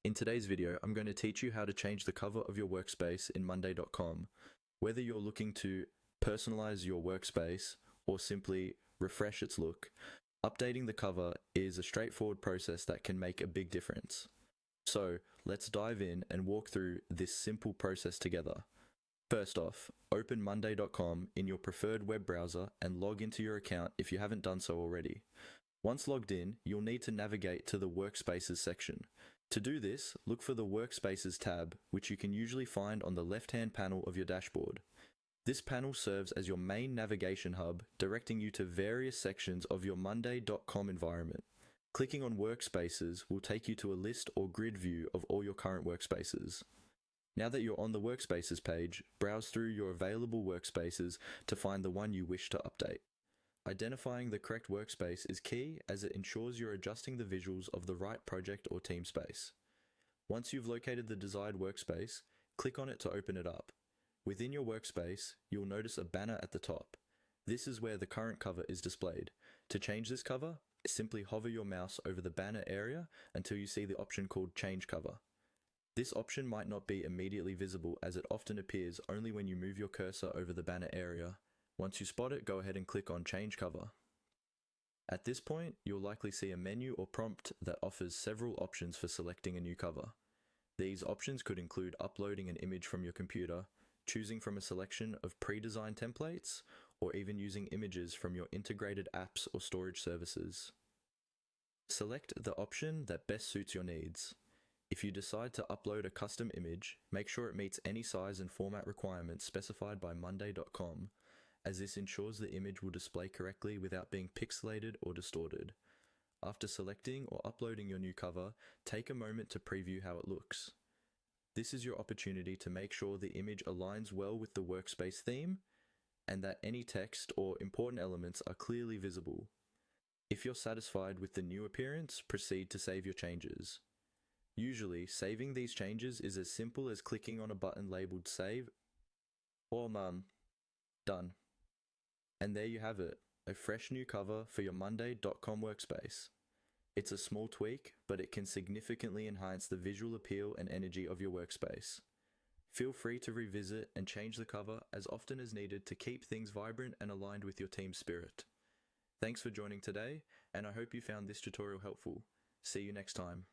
In today's video, I'm going to teach you how to change the cover of your workspace in Monday.com. Whether you're looking to personalize your workspace or simply refresh its look, updating the cover is a straightforward process that can make a big difference. So let's dive in and walk through this simple process together. First off, open Monday.com in your preferred web browser and log into your account if you haven't done so already. Once logged in, you'll need to navigate to the Workspaces section. To do this, look for the Workspaces tab, which you can usually find on the left-hand panel of your dashboard. This panel serves as your main navigation hub, directing you to various sections of your Monday.com environment. Clicking on Workspaces will take you to a list or grid view of all your current workspaces. Now that you're on the Workspaces page, browse through your available workspaces to find the one you wish to update. Identifying the correct workspace is key as it ensures you're adjusting the visuals of the right project or team space. Once you've located the desired workspace, click on it to open it up. Within your workspace, you'll notice a banner at the top. This is where the current cover is displayed. To change this cover, simply hover your mouse over the banner area until you see the option called Change Cover. This option might not be immediately visible as it often appears only when you move your cursor over the banner area. Once you spot it, go ahead and click on Change Cover. At this point, you'll likely see a menu or prompt that offers several options for selecting a new cover. These options could include uploading an image from your computer, choosing from a selection of pre-designed templates, or even using images from your integrated apps or storage services. Select the option that best suits your needs. If you decide to upload a custom image, make sure it meets any size and format requirements specified by Monday.com, as this ensures the image will display correctly without being pixelated or distorted. After selecting or uploading your new cover, take a moment to preview how it looks. This is your opportunity to make sure the image aligns well with the workspace theme and that any text or important elements are clearly visible. If you're satisfied with the new appearance, proceed to save your changes. Usually, saving these changes is as simple as clicking on a button labeled Save or Done. And there you have it, a fresh new cover for your Monday.com workspace. It's a small tweak, but it can significantly enhance the visual appeal and energy of your workspace. Feel free to revisit and change the cover as often as needed to keep things vibrant and aligned with your team's spirit. Thanks for joining today, and I hope you found this tutorial helpful. See you next time.